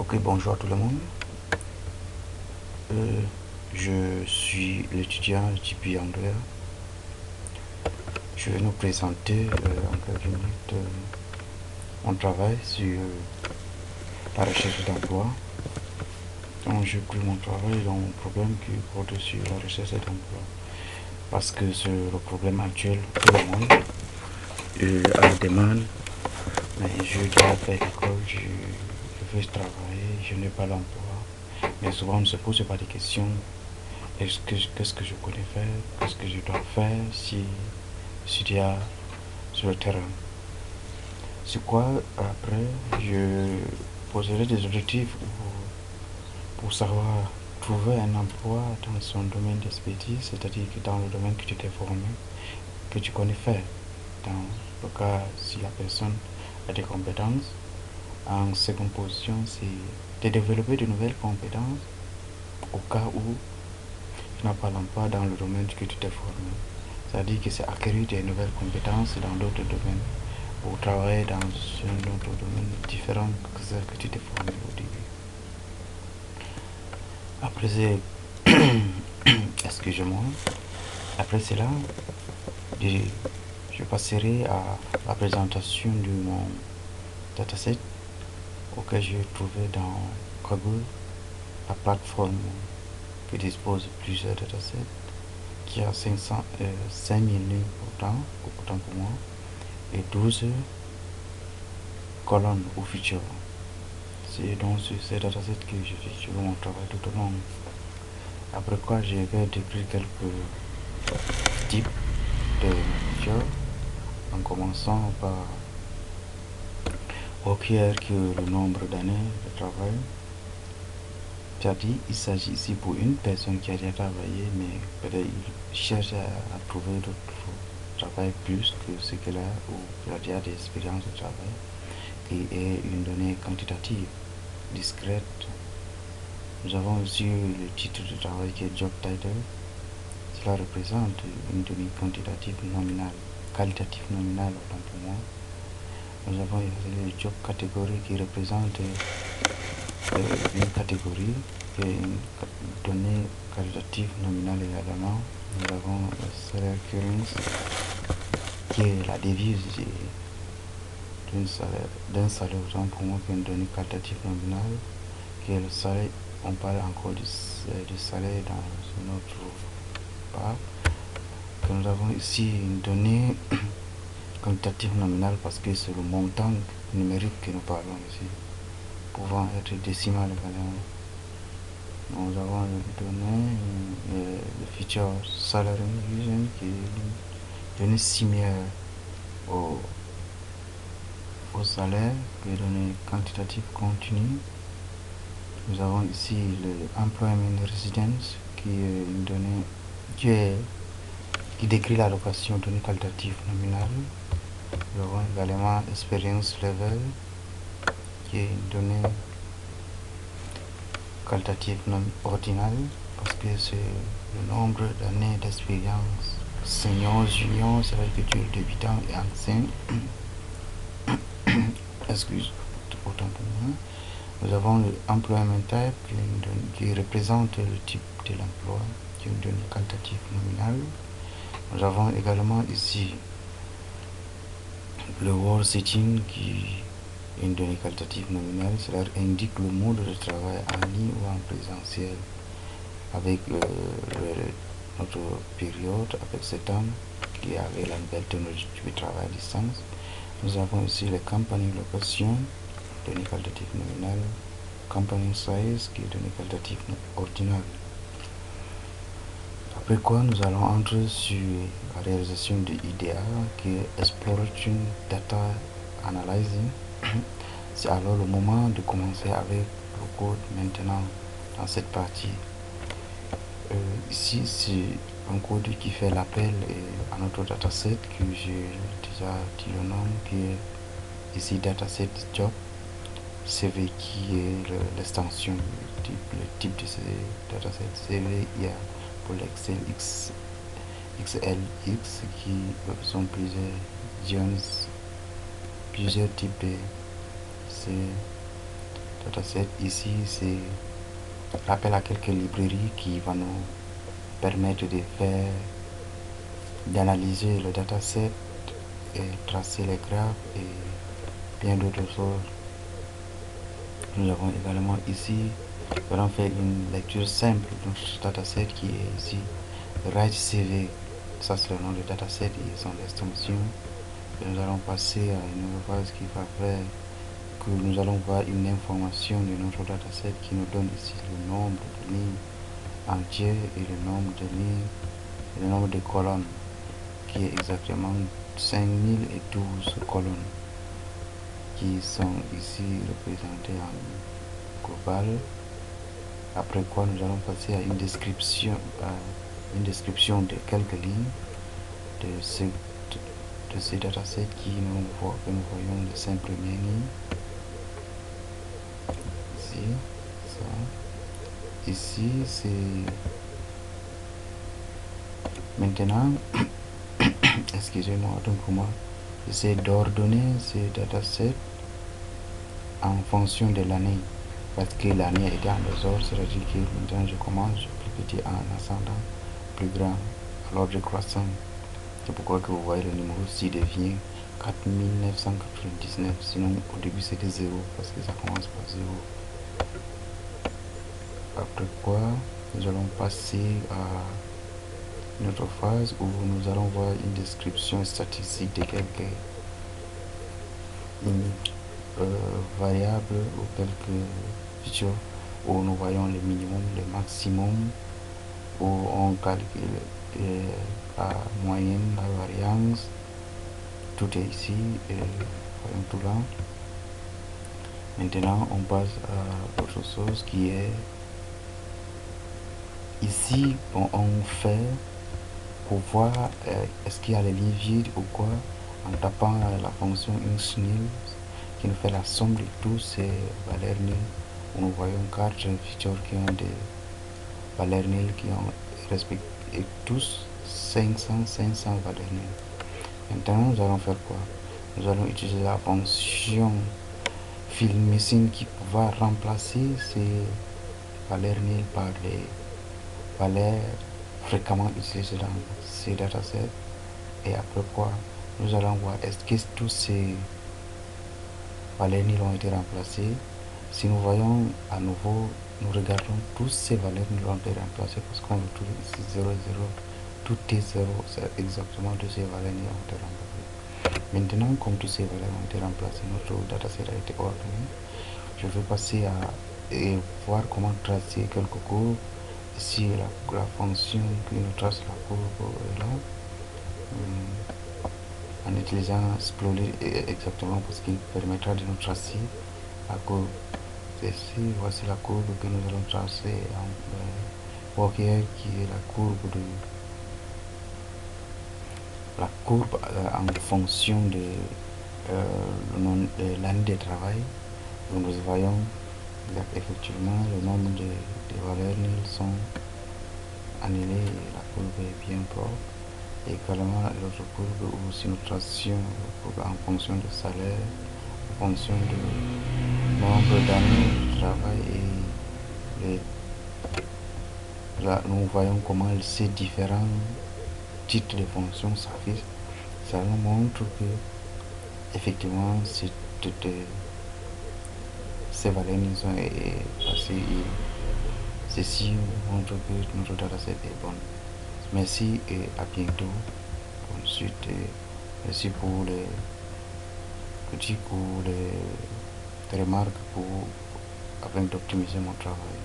Ok, bonjour à tout le monde. Euh, je suis l'étudiant JP Andrea. Je vais nous présenter en quelques minutes mon travail sur la recherche d'emploi. Donc, j'ai pris mon travail dans mon problème qui porte sur la recherche d'emploi. Parce que c'est le problème actuel pour le monde. À la demande, mais je dois faire l'école, je veux travailler, je n'ai pas l'emploi. Mais souvent, on ne se pose pas des questions. Qu'est-ce que je connais faire? Qu'est-ce que je dois faire si il y a sur le terrain? C'est quoi après je poserai des objectifs pour savoir trouver un emploi dans son domaine d'expertise, c'est-à-dire que dans le domaine que tu t'es formé, que tu connais faire. Dans le cas si la personne a des compétences. En seconde position, c'est de développer de nouvelles compétences au cas où tu n'as pas l'emploi dans le domaine que tu t'es formé. C'est-à-dire que c'est acquérir des nouvelles compétences dans d'autres domaines ou travailler dans un autre domaine différent que celle que tu t'es formé au début. Après excusez-moi, après cela, je passerai à la présentation de mon dataset auquel j'ai trouvé dans Google, la plateforme qui dispose de plusieurs datasets, qui a 5000 lignes autant pour moi, et 12 colonnes ou features. C'est donc sur ces datasets que je fais mon travail tout au long. Après quoi, je vais décrire quelques types de features, en commençant par requérir que le nombre d'années de travail. C'est-à-dire, il s'agit ici pour une personne qui a déjà travaillé, mais peut-être il cherche à trouver d'autres travail plus que ce qu'elle a ou qu'elle a déjà d'expérience de travail, et une donnée quantitative discrète. Nous avons aussi le titre de travail qui est job title. Cela représente une donnée quantitative nominale, qualitative nominale autant pour moi. Nous avons le job catégorie qui représente une catégorie et une donnée qualitative nominale également. Nous avons le salary currency qui est la devise d'un salaire autant pour moi qu'une donnée qualitative nominale qui est le salaire. On parle encore du salaire dans une autre part. Que nous avons ici une donnée quantitative nominale parce que c'est le montant numérique que nous parlons ici, pouvant être décimal également. Nous avons les données, le feature salary vision qui est une donnée similaire au salaire, qui est donnée quantitative continue. Nous avons ici le employment residence qui est une donnée qui décrit la location donnée qualitative nominale. Nous avons également experience level qui est une donnée qualitative non ordinale parce que c'est le nombre d'années d'expérience senior, junior, c'est vrai que tu es débutant et ancien. Excuse, autant pour moi. Nous avons le employment type qui représente le type de l'emploi, qui est une donnée qualitative nominale. Nous avons également ici le work setting qui est une donnée qualitative nominale. Cela indique le mode de travail en ligne ou en présentiel avec notre période, avec cet homme qui est avec la nouvelle technologie du travail à distance. Nous avons ici les compagnie location, donnée qualitative nominale, company size qui est donnée qualitative ordinale. Après quoi, nous allons entrer sur la réalisation de IDA qui est Exploration Data Analyzing. C'est alors le moment de commencer avec le code maintenant dans cette partie. Ici, c'est un code qui fait l'appel à notre dataset que j'ai déjà dit le nom qui est ici dataset job CV qui est l'extension, le type de ce dataset CV. Il y a pour l'Excel XLX qui sont plusieurs types de ces dataset. Ici, c'est rappel à quelques librairies qui vont nous permettre d'analyser le dataset et tracer les graphes et bien d'autres choses. Nous avons également ici, nous allons faire une lecture simple de notre dataset qui est ici, WriteCV. Ça c'est le nom du dataset et son extension. Et nous allons passer à une nouvelle phase qui va faire que nous allons voir une information de notre dataset qui nous donne ici le nombre de lignes entières et le nombre de lignes et le nombre de colonnes qui est exactement 5012 colonnes qui sont ici représentées en global. Après quoi nous allons passer à une description de quelques lignes de ces datasets que nous voyons les 5 premières lignes. Ici, ça. Ici, c'est maintenant, excusez-moi, donc pour moi, j'essaie d'ordonner ces datasets en fonction de l'année. Parce que l'année est en désordre, c'est-à-dire que maintenant je commence plus petit en ascendant, plus grand à l'ordre croissant. C'est pourquoi que vous voyez le numéro 6 devient 4999, sinon au début c'était 0 parce que ça commence par 0. Après quoi, nous allons passer à une autre phase où nous allons voir une description statistique de quelques variables ou quelques features où nous voyons le minimum, le maximum, où on calcule la moyenne, la variance. Tout est ici et voyons tout là. Maintenant on passe à autre chose qui est ici. On fait pour voir est-ce qu'il y a les lignes vides ou quoi, en tapant la fonction inch_nil qui nous fait la somme de tous ces valeurs nulles, où nous voyons 4 features qui ont des valeurs nulles qui ont respecté tous 500 valeurs nulles. Maintenant nous allons faire quoi? Nous allons utiliser la fonction fillMissing qui va remplacer ces valeurs nulles par les valeurs fréquemment utilisées dans ces datasets. Et après quoi, nous allons voir est-ce que tous ces valeurs nulles ont été remplacées. Si nous voyons à nouveau, nous regardons tous ces valeurs nulles ont été remplacées parce qu'on retrouve ici 0, 0, tout est 0, c'est exactement toutes ces valeurs nulles ont été remplacées. Maintenant, comme toutes ces valeurs ont été remplacées, notre dataset a été ordonné. Je vais passer et voir comment tracer quelques courbes. Ici, la fonction qui nous trace la courbe est là. En utilisant Sploly exactement parce qu'il permettra de nous tracer la courbe. Ici, voici la courbe que nous allons tracer en Walker qui est la courbe en fonction de l'année de travail. Donc nous voyons effectivement le nombre de valeurs nulles sont annulées et la courbe est bien propre. Et également l'autre courbe où si nous tracions en fonction de salaire, en fonction du nombre d'années de travail et là nous voyons comment ces différents types de fonctions s'affichent. Ça nous montre que effectivement ces valeurs nous sont passées et ceci montre que notre dataset est bon. Merci et à bientôt. Ensuite, merci pour les petits cours, les remarques afin d'optimiser mon travail.